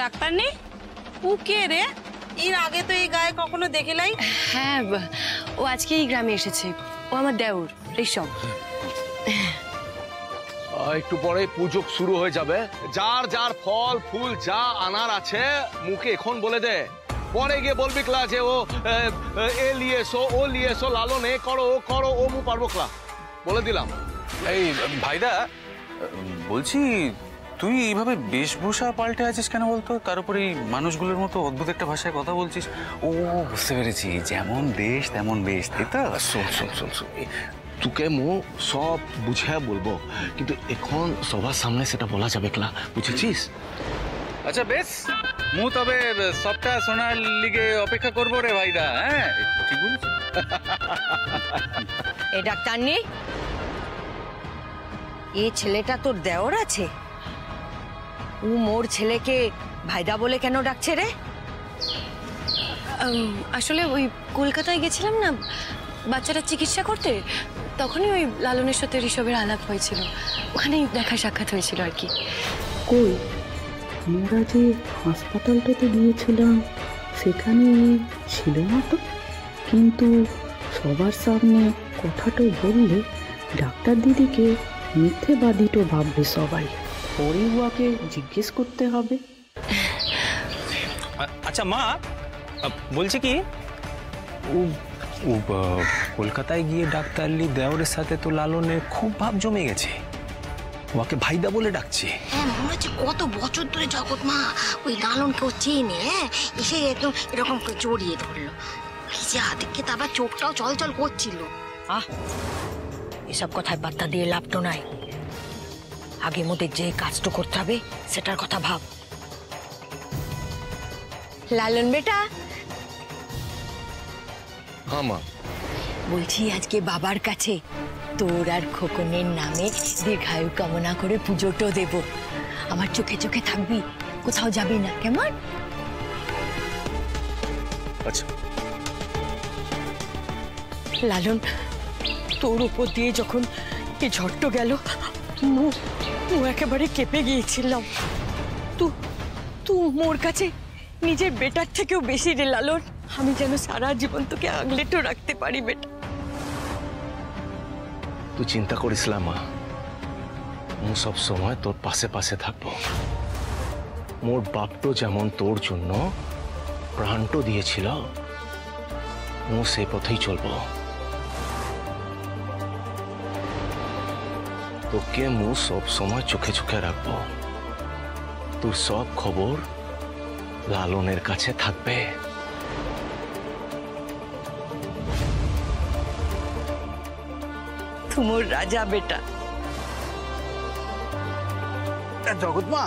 Doctor নেই? ও কে রে? এর আগে তো এই গায়ে কখনো দেখে নাই। হ্যাঁ, ও আজকে এই গ্রামে এসেছে। ও আমার দেওর ঋষভ। একটু পরে পুজো শুরু হয়ে যাবে। যার যার ফল ফুল যা আনার আছে মুখে এখন বলে দে, পরে গিয়ে বলবি ক্লা যে ও এ লিয়ে এসো, ও লিয়ে এসো, লালন এ করো ও করো, ও মু পারবো ক্লা, বলে দিলাম। এই ভাইদা, বলছি তুই এইভাবে বেশভূষা পাল্টে আছিস কেন বলতো? তার উপরে এই মানুষগুলোর মতো অদ্ভুত একটা ভাষায় কথা বলছিস। ও বুঝতে পেরেছি, যেমন দেশ তেমন বেশ, তাই তো? শোন শোন শোন শোন, তোকে মু সব বুঝে বলবো, কিন্তু এখন সবার সামনে সেটা বলা যাবে ক্লা, বুঝেছিস? আচ্ছা বেশ, মু তবে সবটা শোনার লিগে অপেক্ষা করবো রে ভাইদা। হ্যাঁ ঠিক বলছি। এই ডাক্তার নেই, এই ছেলেটা তোর দেওর আছে? ও মোর ছেলেকে ভাইদা বলে কেন ডাকছে রে? আসলে ওই কলকাতায় গেছিলাম না বাচ্চাটা চিকিৎসা করতে, তখনই ওই লালনের সাথে ঋষভের আলাপ হয়েছিল, ওখানেই দেখা সাক্ষাৎ হয়েছিল আর কি। কই আমরা যে হাসপাতালটাতে গিয়েছিলাম সেখানে ছিল না তো, কিন্তু সবার সামনে কথাটা বললে ডাক্তার দিদিকে মিথ্যেবাদী তো ভাববে সবাই। পরে উয়াকে জিজ্ঞেস করতে হবে। আচ্ছা মা, বলছি কি ও কলকাতায় গিয়ে ডাক্তারলি দেওরের সাথে তো লালনের খুব ভাব জমে গেছে, ওকে ভাইদা বলে ডাকছে। হ্যাঁ, মনে হচ্ছে কত বছর ধরে জগৎ মা ওই লালনকেও চেনে। এসে একদম এরকম করে জড়িয়ে ধরলো, কি যে হাতে তারপর চোখটাও চল চল করছিল। এসব কথায় বার্তা দিয়ে লাভ তো নাই। আগে মোদের যে কাজটা করতে হবে সেটার কথা ভাব। লালন বেটা। হ্যাঁ মা। বলছি আজকে বাবার কাছে তোর আর খোকনের নামে দীর্ঘায়ু কামনা করে পুজোটা দেব। আমার চোখে চোখে থাকবি, কোথাও যাবি না, কেমন? আচ্ছা লালন, তোর উপর দিয়ে যখন এই ঝড়টা গেল ও একেবারে কেঁপে গিয়েছিলাম। তুই মোর কাছে নিজের বেটার থেকেও বেশি রে লালন। আমি যেন সারা জীবন তোকে আগলে তো রাখতে পারি বেটা। তুই চিন্তা করিস না মা, মু সব সময় তোর পাশে পাশে থাকবো। মোর বাপটো যেমন তোর জন্য প্রাণটো দিয়েছিল, মু সেই পথেই চলবো। তোকে মু সব সময় চোখে চোখে রাখবো। তোর সব খবর লালনের কাছে থাকবে। তুমোর রাজা বেটা। জগৎ মা,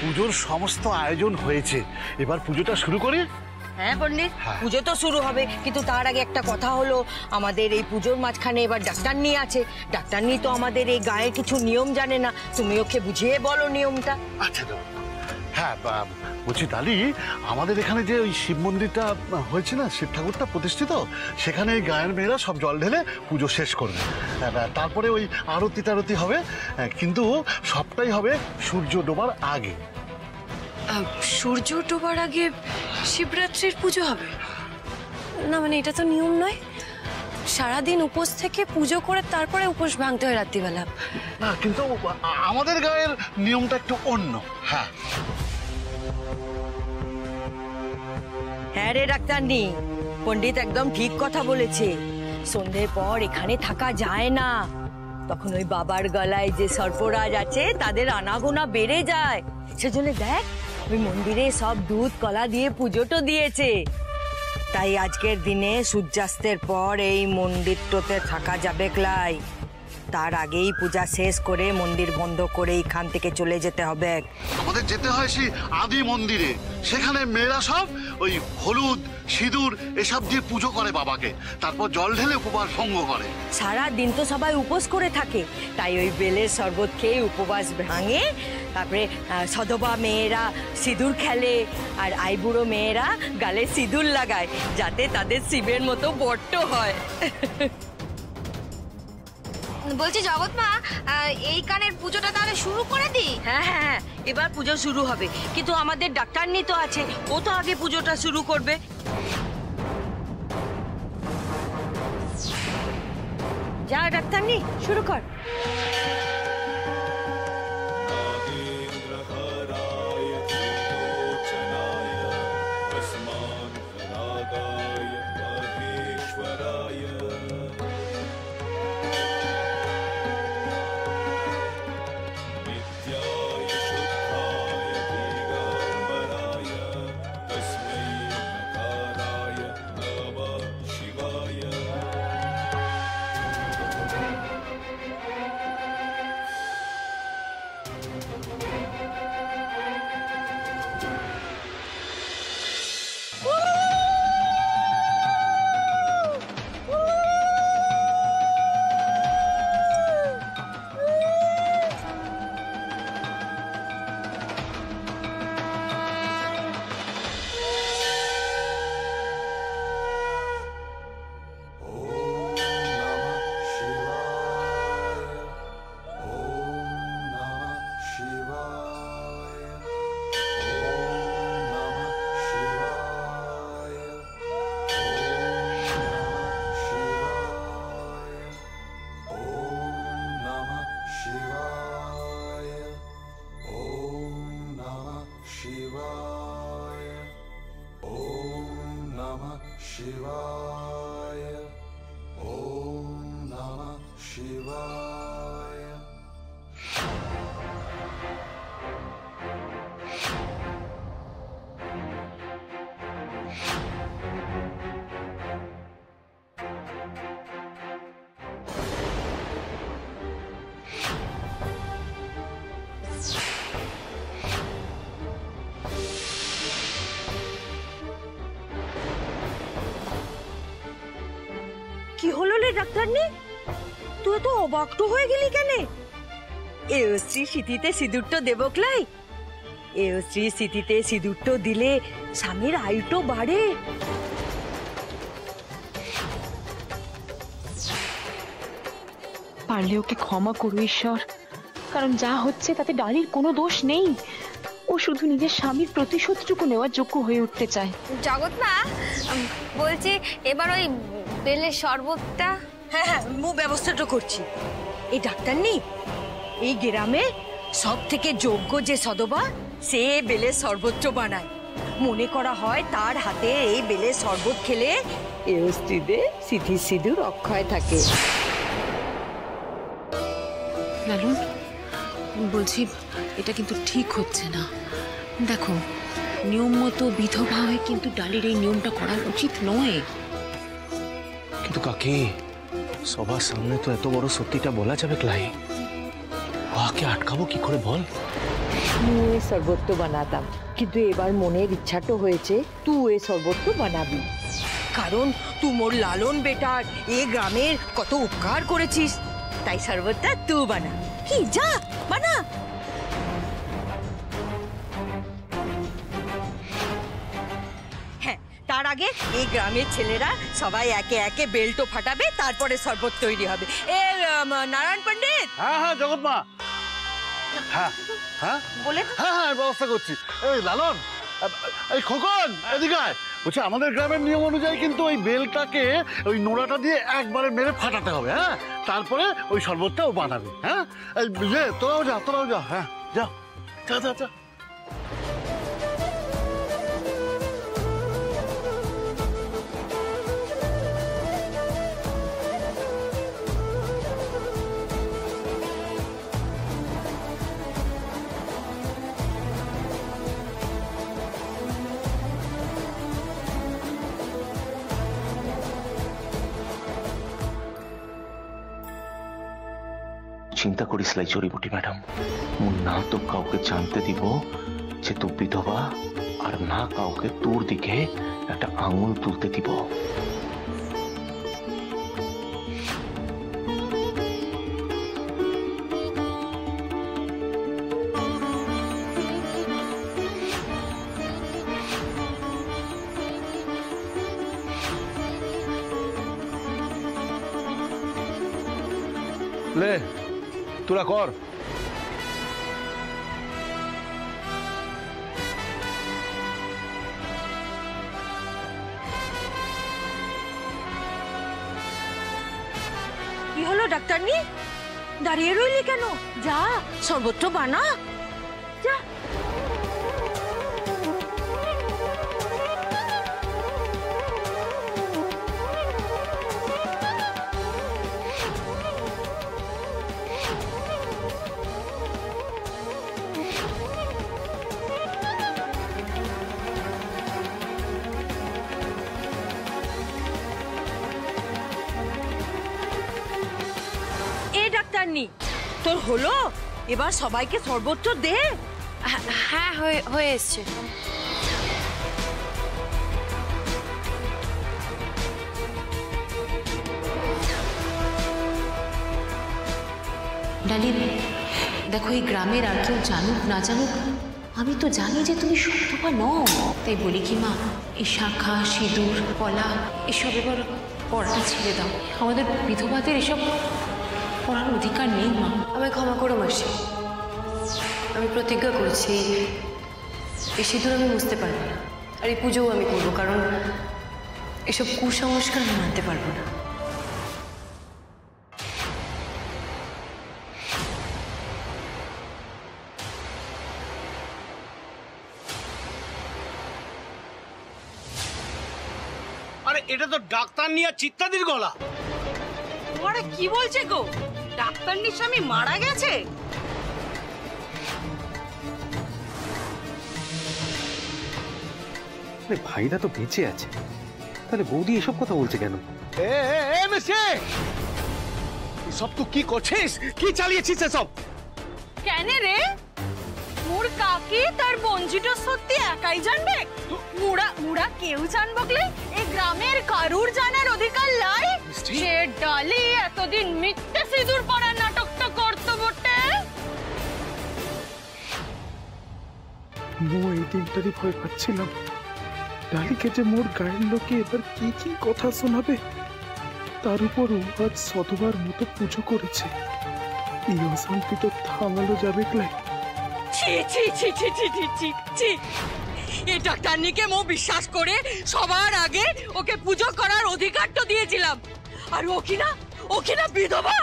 পুজোর সমস্ত আয়োজন হয়েছে, এবার পুজোটা শুরু করি। হ্যাঁ পণ্ডিত, পুজো তো শুরু হবে, কিন্তু তার আগে একটা কথা হলো, আমাদের এই পুজোর মাঝখানে এবার ডাক্তার নিয়ে আছে। ডাক্তার নিয়ে তো আমাদের এই গায়ে কিছু নিয়ম জানে না, তুমি ওকে বুঝিয়ে বলো নিয়মটা। আচ্ছা হ্যাঁ, বলছি দালি, আমাদের এখানে যে ওই শিব মন্দিরটা হয়েছে না, শিব ঠাকুরটা প্রতিষ্ঠিত, সেখানে এই গায়ের মেয়েরা সব জল ঢেলে পুজো শেষ করবে। তারপরে ওই আরতি টারতি হবে, কিন্তু সবটাই হবে সূর্য ডোবার আগে। সূর্য ডোবার আগে শিবরাত্রির পুজো হবে না? মানে এটা তো নিয়ম নয়, সারাদিন উপোস থেকে পুজো করে তারপরে উপোস ভাঙতে হয় রাত্রিবেলা। না, কিন্তু আমাদের গায়ের নিয়মটা একটু অন্য। হ্যাঁ হ্যাঁ রে ডাক্তারনি, পণ্ডিত একদম ঠিক কথা বলেছে। সন্ধ্যের পর এখানে থাকা যায় না, তখন ওই বাবার গলায় যে সর্পরাজ আছে তাদের আনাগোনা বেড়ে যায়। সেজন্য দেখ ওই মন্দিরে সব দুধ কলা দিয়ে পুজোটা দিয়েছে। তাই আজকের দিনে সূর্যাস্তের পর এই মন্দিরটাতে থাকা যাবে ক্লাই। তার আগেই পূজা শেষ করে মন্দির বন্ধ করে এখান থেকে চলে যেতে হবে। আমাদের যেতে হয় সেই আদি মন্দিরে, সেখানে মেয়েরা সব ওই হলুদ সিঁদুর এসব দিয়ে পুজো করে বাবাকে, তারপর জল ঢেলে উপবাস ভঙ্গ করে। সারা দিন তো সবাই উপোস করে থাকে, তাই ওই বেলের শরবত খেয়ে উপবাস ভাঙে। তারপরে সধবা মেয়েরা সিঁদুর খেলে, আর আইবুড়ো মেয়েরা গালে সিঁদুর লাগায় যাতে তাদের শিবের মতো বট্ট হয়। বলছি জগৎ মা, এই কানের পুজোটা তাহলে শুরু করে দিই? হ্যাঁ হ্যাঁ হ্যাঁ, এবার পুজো শুরু হবে, কিন্তু আমাদের ডাক্তারনি তো আছে, ও তো আগে পুজোটা শুরু করবে। যা ডাক্তারনি, শুরু কর। কি হলো রে ডাক্তারনি, তুই তো অবাক তো হয়ে গেলি কেন? এওশ্রী স্মৃতিতে সিঁদুরটা দেব ক্লাই, এওশ্রী স্মৃতিতে সিঁদুরটা দিলে স্বামীর আয়ুটো বাড়ে। পারলে ওকে ক্ষমা করো ঈশ্বর, কারণ যা হচ্ছে তাতে ডালির কোনো দোষ নেই। ও শুধু নিজের স্বামীর প্রতিশোধটুকু নেওয়ার যোগ্য হয়ে উঠতে চায়। জগৎ মা, বলছি এবার ওই বেলের শরবতটা। হ্যাঁ হ্যাঁ, মু ব্যবস্থাটা করছি। এই ডাক্তারনি, এই গ্রামে সব থেকে যোগ্য যে সদবা, সে বেলের শরবত বানায়। মনে করা হয় তার হাতে এই বেলের শরবত খেলে এও স্ত্রীদের সিঁথি সিঁদুর অক্ষয় থাকে। লালন, বলছি এটা কিন্তু ঠিক হচ্ছে না। দেখো, নিয়ম মতো বিধবা হয়ে কিন্তু ডালির এই নিয়মটা করা উচিত নয়। কিন্তু কাকি, সবার সামনে তো এত বড় সত্যিটা বলা যাবে ক্লাই, ওকে আটকাবো কি করে বল? মুই এই শরবত বানাতাম, কিন্তু এবার মনের ইচ্ছাটো হয়েছে তুই এই শরবত বানাবি, কারণ তুই মোর লালন বেটার এই গ্রামের কত উপকার করেছিস, তাই শরবতটা তুই বানা। কি, যা বানা। হ্যাঁ, তার আগে এই গ্রামের ছেলেরা সবাই একে একে বেল্টো ফাটাবে, তারপরে শরবত তৈরি হবে। এ নারায়ণ পণ্ডিত। হ্যাঁ হ্যাঁ জগৎ মা, হ্যাঁ হ্যাঁ বলে হ্যাঁ হ্যাঁ ব্যবস্থা করছি। এই লালন, এই খোকন, এদিকে আয়। বলছি আমাদের গ্রামের নিয়ম অনুযায়ী কিন্তু ওই বেলটাকে ওই নোড়াটা দিয়ে একবারে মেরে ফাটাতে হবে, হ্যাঁ, তারপরে ওই শরবতটা ও বানাবে। হ্যাঁ, তোরাও যা, তোরাও যা। হ্যাঁ, যা যা যা যা। চিন্তা করিস লাই জড়িবুটি ম্যাডাম, মু না তো কাউকে জানতে দিব যে তুই বিধবা, আর না কাউকে তোর দিকে একটা আঙুল তুলতে দিব। লে তোরা কর। কি হলো ডাক্তারনি, দাঁড়িয়ে রইলি কেন? যা সর্বত্র বানা, যা। ডাক্তারনি তোর হলো, এবার সবাইকে সর্বোচ্চ দে। হ্যাঁ হয়ে এসছে। ডালি দেখো, এই গ্রামের আর কেউ জানুক না জানুক, আমি তো জানি যে তুমি সত্যবা নও। তাই বলি কি মা, এই শাখা সিঁদুর কলা এসব এবার পড়াটা ছেড়ে দাও। আমাদের বিধবাদের এসব পড়ার অধিকার নেই মা। আমায় ক্ষমা করো মাসি, আমি প্রতিজ্ঞা করছি এই সিঁদুর আমি বুঝতে পারবো না, আর এই পুজোও আমি করবো, কারণ এসব কুসংস্কার আমি মানতে পারবো না। আরে এটা তো ডাক্তার নিয়ে চিত্তাদির গলা। আরে কি বলছে গো, ডাক্তারনির স্বামী মারা গেছে? ভাইরা তো বেঁচে আছে, তাহলে বৌদি এসব কথা বলছে কেন? সব তুই কি করছিস, কি চালিয়েছিস এসব? কেন রে, মোর কাকি তার বঞ্জিটা সত্যি একাই জানবে? মুড়া কেউ জানবকলে এই গ্রামের কারুর জানার অধিকার লাই? সে ডালি এতদিন মিথ্যে সিঁদুর পরার নাটকটা করতো বটে। মো এই দিনটারই ভয় পাচ্ছিলাম, ডালিকে যে মোর গায়ের লোকে এবার কি কি কথা শোনাবে। তার উপর ও আজ শতবার মতো পুজো করেছে, এই অশান্তি তো থামানো যাবে ক্লাই। ছি ছি ছি ছি ছি ছি ছি ছি, এই ডাক্তারনিকে মো বিশ্বাস করে সবার আগে ওকে পুজো করার অধিকার তো দিয়েছিলাম, আর ও কিনা বিধবা।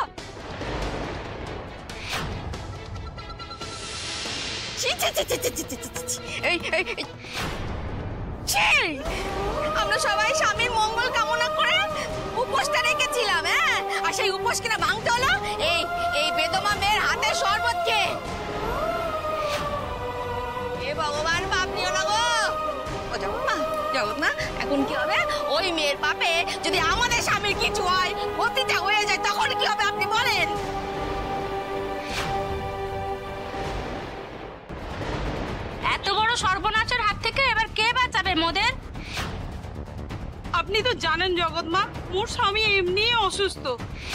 ছি ছি ছি ছি ছি ছি ছি ছি, এই ছি, আমরা সবাই স্বামীর মঙ্গল কামনা করে উপোসটা রেখেছিলাম, হ্যাঁ, আর সেই উপোস কিনা ভাঙতে হলো এই বেদমা মেয়ের হাতের শরবতকে। এ ভগবান, পাপ নিও না গো। ও জগৎ মা, এখন কি হবে? ওই মেয়ের পাপে যদি আমাদের স্বামীর কিছু হয়, অতীতে হয়ে যায়, তখন কি হবে আপনি বলেন? এত বড় সর্বনাশের হাত থেকে এবার কে বাঁচাবে মোদের? আপনি তো জানেন জগৎ মা, মোর স্বামী এমনি অসুস্থ,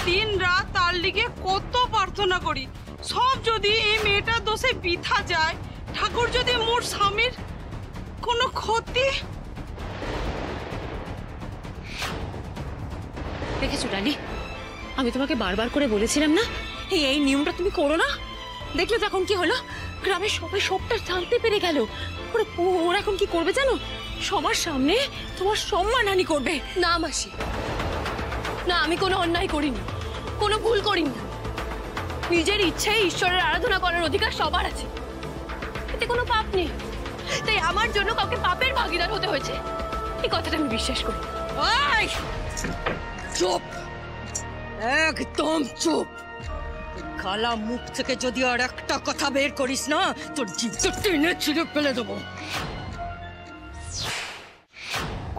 দিন রাত তার লিগে কত প্রার্থনা করি, সব যদি এই মেয়েটার দোষে বৃথা যায়, ঠাকুর যদি মোর স্বামীর কোনো ক্ষতি। দেখেছো ডালি, আমি তোমাকে বারবার করে বলেছিলাম না এই নিয়মটা তুমি করো না? দেখলে তো এখন কি হলো, গ্রামের সবাই সবটা জানতে পেরে গেল। ওরা এখন কি করবে জানো? সবার সামনে তোমার সম্মানহানি করবে। না মাসি, না, আমি কোনো অন্যায় করিনি, কোনো ভুল করিনি। নিজের ইচ্ছায় ঈশ্বরের আরাধনা করার অধিকার সবার আছে, এতে কোনো পাপ নেই। তাই আমার জন্য কাউকে পাপের ভাগিদার হতে হয়েছে, এই কথাটা আমি বিশ্বাস করি। চুপ, একদম চুপ। কালা মুখ থেকে যদি আর একটা কথা বের করিস না, তোর জিভটা টেনে ছিঁড়ে ফেলে দেবো।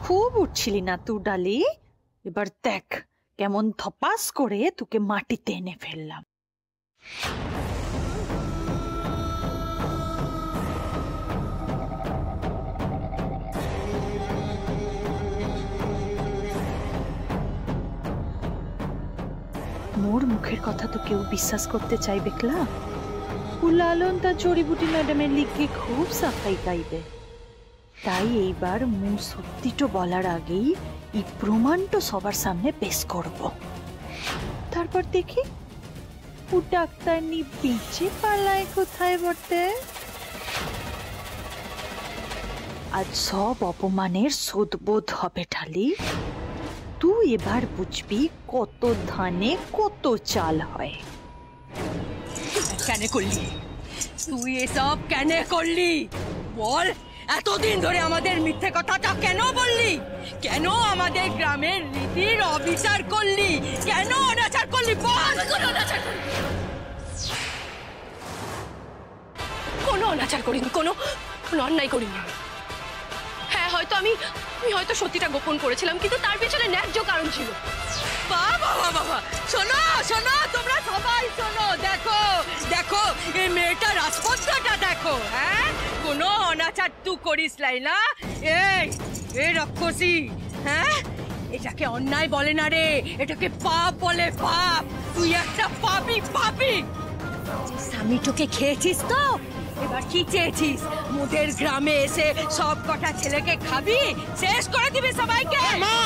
খুব উঠছিলি না তুই ডালি, এবার দেখ কেমন ধপাস করে তোকে মাটিতে এনে ফেললাম। মোর মুখের কথা তো কেউ বিশ্বাস করতে চাইবে ক্লা। লালন তার জড়িবুটি ম্যাডামের লিখে খুব সাফাই গাইবে, তাই এইবার মু সত্যিটা বলার আগেই এই প্রমাণটা সবার সামনে পেশ করব। তারপর দেখি ও ডাক্তারনি বেঁচে পালায় কোথায় বটে। আজ সব অপমানের শোধবোধ হবে ঢালি। তুই এবার বুঝবি কত ধানে কত চাল হয়। কেন করলি তুই এসব? কেন করলি বল? এতদিন ধরে আমাদের মিথ্যে কথাটা কেন বললি? কেন আমাদের গ্রামের রীতির অবিচার করলি? কেন অনাচার করলি বল? কোনো অনাচার করিনি, কোনো অন্যায় করিনি। হ্যাঁ, হয়তো আমি হয়তো সত্যিটা গোপন করেছিলাম, কিন্তু তার পেছনে ন্যায্য কারণ ছিল। বাবা বাবা, শোনো শোনো, তোমরা সবাই শোনো। দেখো দেখো এই মেয়েটার রাজপত্রটা দেখো। হ্যাঁ, কোনো অনাচার তুই করিস লাই না? এই রাক্ষসী, হ্যাঁ, এটাকে অন্যায় বলে না রে, এটাকে পাপ বলে। পাপ। তুই একটা পাপী। পাপী স্বামীটাকে খেয়েছিস তো, এবার কি চেয়েছিস? মোদের গ্রামে এসে সব কটা ছেলেকে খাবি, শেষ করে দিবি সবাইকে। মা,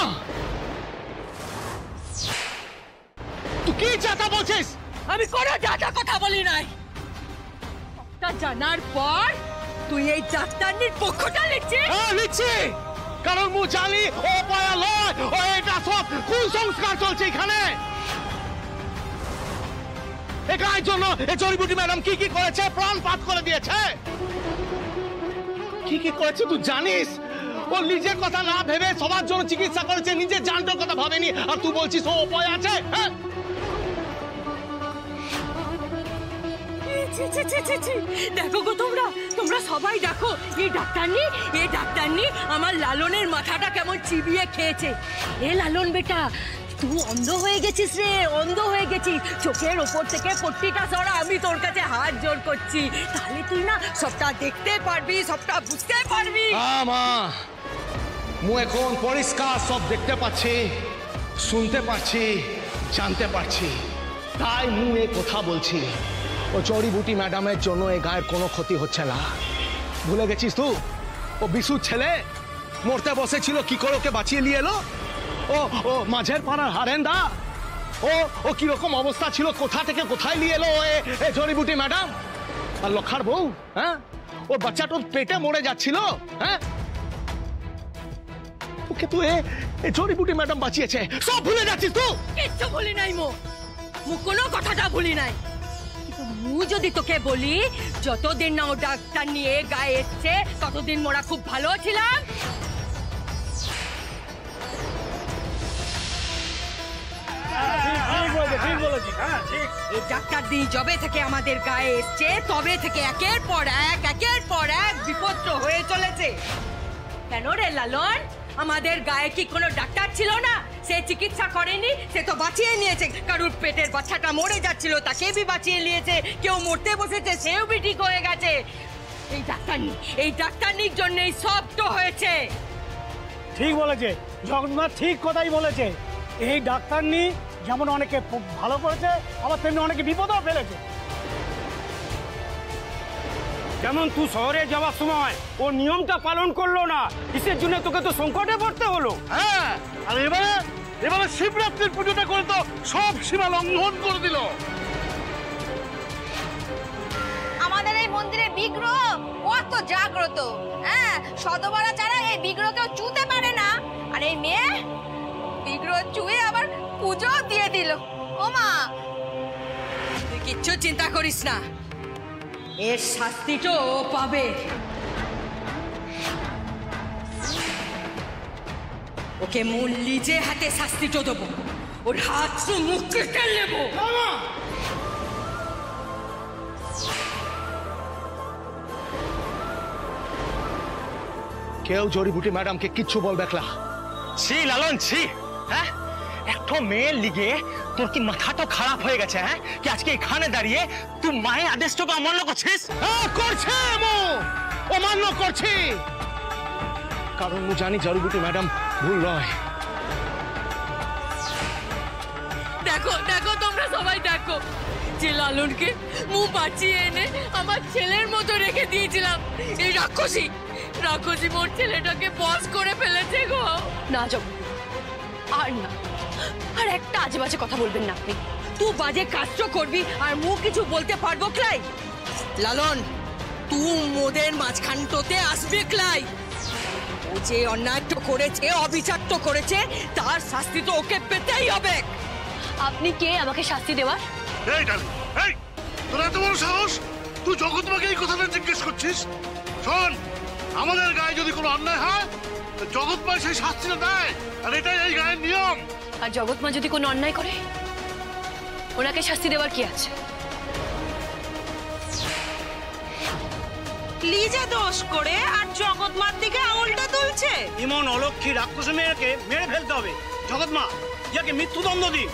তুই কি চাতা বলছিস? আমি কোনো জাতা কথা বলি নাই। তা জানার পর তুই এই ডাক্তারনির পক্ষটা লিখছিস? হ্যাঁ, লিখছি। কারণ মু জানি ও পায়া লয়, ও এটা সব কুসংস্কার চলছে এখানে। এই গায়ের জন্য এই জড়িবুটি ম্যাডাম কি কি করেছে, প্রাণপাত করে দিয়েছে। কি কি করেছে তুই জানিস? ও নিজের কথা না ভেবে সবার জন্য চিকিৎসা করেছে, নিজের জানটার কথা ভাবেনি। আর তুই বলছিস ও উপায় আছে? হ্যাঁ, দেখো গো, তোমরা সবাই দেখো, এই ডাক্তারনি আমার লালনের মাথাটা কেমন চিবিয়ে খেয়েছে। এ লালন বেটা, তুই অন্ধ হয়ে গেছিস রে, অন্ধ হয়ে গেছিস। চোখের ওপর থেকে পট্টিটা সরা, আমি তোর কাছে হাত জোর করছি। তাহলে তুই না সবটা দেখতে পারবি, সবটা বুঝতে পারবি। মা, মু এখন পরিষ্কার সব দেখতে পাচ্ছি, শুনতে পাচ্ছি, জানতে পারছি। তাই মু এই কথা বলছি, ও জড়িবুটি ম্যাডামের জন্য এই গায়ের কোনো ক্ষতি হচ্ছে না। ভুলে গেছিস তুই? ও বিশুর ছেলে মরতে বসেছিল, কি করে ওকে বাঁচিয়ে নিয়ে এলো। ও মাঝের পাড়ার হারেন্দা, ও কিরকম অবস্থা ছিল, কোথা থেকে কোথায় নিয়ে এলো এ জড়িবুটি ম্যাডাম। আর লক্ষার বউ, হ্যাঁ, ওর বাচ্চাটা পেটে মরে যাচ্ছিল। হ্যাঁ, ওকে তুই এ জড়িবুটি ম্যাডাম বাঁচিয়েছে, সব ভুলে যাচ্ছিস তুই? কিচ্ছু ভুলি নাই মু কোনো কথাটা ভুলি নাই। মু যদি তোকে বলি, যতদিন না ও ডাক্তার নিয়ে গায়ে এসছে ততদিন মোরা খুব ভালো ছিলাম। এই ডাক্তার দি যবে থেকে আমাদের গায়ে এসছে তবে থেকে একের পর এক বিপদ হয়ে চলেছে। কেন রে লালন? আমাদের গায়ে কি কোনো ডাক্তার ছিল না? সে চিকিৎসা করেনি, সে তো বাঁচিয়ে নিয়েছে। কারুর পেটের বাচ্চাটা মরে যাচ্ছিল, তাকে বি বাঁচিয়ে নিয়েছে। কেউ মরতে বসেছে, সেও বি ঠিক হয়ে গেছে। এই ডাক্তারনির জন্যই সব তো হয়েছে। ঠিক বলেছে জগন্মা, ঠিক কথাই বলেছে। এই ডাক্তারনি যেমন অনেকে ভালো করেছে, আবার তেমনি অনেকে বিপদও ফেলেছে। যেমন তুই শহরে যাওয়ার সময় ও নিয়মটা পালন করলো না, কিসের জন্য তোকে তো সংকটে পড়তে হলো। হ্যাঁ, আর এবারে শিবরাত্রির পুজোটা করে তো সব সীমা লঙ্ঘন করে দিল। আমাদের এই মন্দিরে বিগ্রহ কত জাগ্রত, হ্যাঁ, সদবরা ছাড়া এই বিগ্রহ কেউ চুতে পারে না। আর এই মেয়ে বিগ্রহ চুয়ে আবার পুজো দিয়ে দিল। ও মা, তুই কিচ্ছু চিন্তা করিস না, এর শাস্তিটা ও পাবে। ওকে মূল নিজে হাতে শাস্তিটা দেবো, ওর হাত মুখ কেটে নেবো। কেউ জড়িবুটি ম্যাডামকে কিচ্ছু বলবে না। ছি লালন, ছি। হ্যাঁ, একটা মেয়ের লিগে তোর কি মাথাটা খারাপ হয়ে গেছে হ্যাঁ কি আজকে এখানে দাঁড়িয়ে তুই মায়ের আদেশটাকে অমান্য করছিস? করছে অমান্য করছি, কারণ আমি জানি জড়িবুটি ম্যাডাম ভুল নয়। দেখো দেখো তোমরা সবাই দেখো, যে লালনকে মুখ বাঁচিয়ে এনে আমার ছেলের মতো রেখে দিয়েছিলাম, এই রাক্ষসী মোর ছেলেটাকে বস করে ফেলেছে গো। না যাব আর না, আর একটা আজে বাজে কথা বলবেন না আপনি। তুই বাজে কাজটা করবি আর মুখ কিছু বলতে পারবো ক্লাই? লালন, তুই মোদের মাঝখানটোতে আসবে ক্লাই? ও যে অন্যায় তো করেছে, অবিচার তো করেছে, তার শাস্তি তো ওকে পেতেই হবে। আপনি কে আমাকে শাস্তি দেওয়ার? এই ডালি, এই তোর এত বড় সাহস, তুই জগৎমাকে এই কথাটা জিজ্ঞেস করছিস? শোন, আমাদের গায়ে যদি কোনো অন্যায় হয় জগৎমা সেই শাস্তিটা দেয়, আর এটাই এই গায়ের নিয়ম। আর জগৎমা যদি কোনো অন্যায় করে, ওনাকে শাস্তি দেওয়ার কি আছে? লিজা দোষ করে আর জগৎমার দিকে আঙুলটা তুলছে। এমন অলক্ষী রাক্ষস মেয়েকে মেরে ফেলতে হবে। জগৎমা, ইয়াকে মৃত্যুদণ্ড দিন।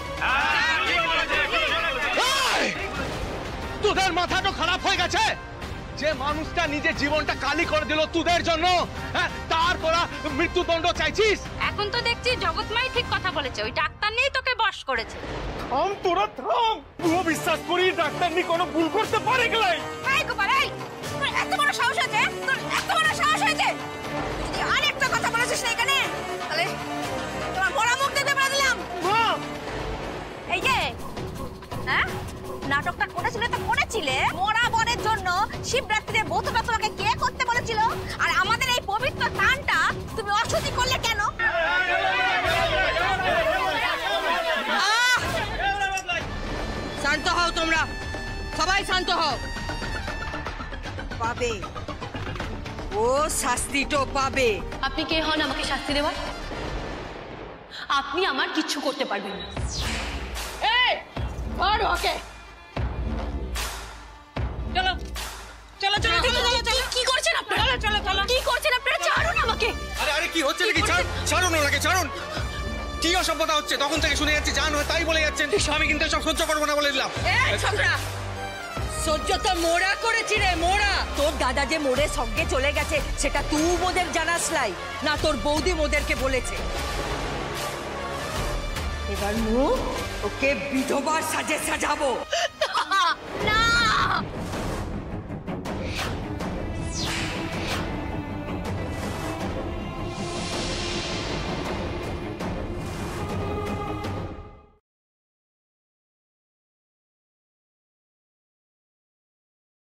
তোদের মাথাটা খারাপ হয়ে গেছে? যে মানুষটা নিজের জীবনটা কালি করে দিল তোদের জন্য, তারপর মৃত্যুদণ্ড চাইছিস? এখন তো দেখছি জগৎমাই ঠিক কথা বলেছে, ওই ডাক্তার নেই তোকে বশ করেছে। থাম তোরা থাম, পুরো বিশ্বাস করি ডাক্তার নি কোনো ভুল করতে পারে গেলাই। এই গোপাল, এই তোর এত বড় সাহস হয়েছে, তোর এত বড় সাহস হয়েছে, তুই আরেকটা কথা বলেছিস না এখানে, তাহলে তোমার মরা মুখ দেখতে বলে দিলাম। এই যে হ্যাঁ নাটকটা করেছিলে তো করেছিলে, মরা বনের জন্য শিবরাত্রির ব্রতটা তোমাকে কে করতে বলেছিল? আর আমাদের এই পবিত্র স্থানটা তুমি অশুদ্ধি করলে কেন? শান্ত হও তোমরা, সবাই শান্ত হও। পাবে, ও শাস্তিটো পাবে। আপনি কে হন আমাকে শাস্তি দেওয়ার? আপনি আমার কিচ্ছু করতে পারবেন না। এই আর ওকে চলো চলো চলো চলো। কি করছেন আপনারা? চলো চলো কি করছেন আপনারা? ছাড়ুন আমাকে। আরে আরে কি হচ্ছে নাকি? ছাড়ুন ওনাকে, ছাড়ুন। কি অসভ্যতা হচ্ছে? তখন থেকে শুনে যাচ্ছি জান হয় তাই বলে যাচ্ছেন। আমি কিন্তু সব সহ্য করবো না বলে দিলাম। এই ছোকরা, সহ্য তো মোরা করেছি রে, মোরা। তোর দাদা যে মোড়ে সঙ্গে চলে গেছে সেটা তুই মোদের জানাসলাই না তোর বৌদি মোদেরকে বলেছে? এবার মুখ ওকে বিধবার সাজে সাজাবো।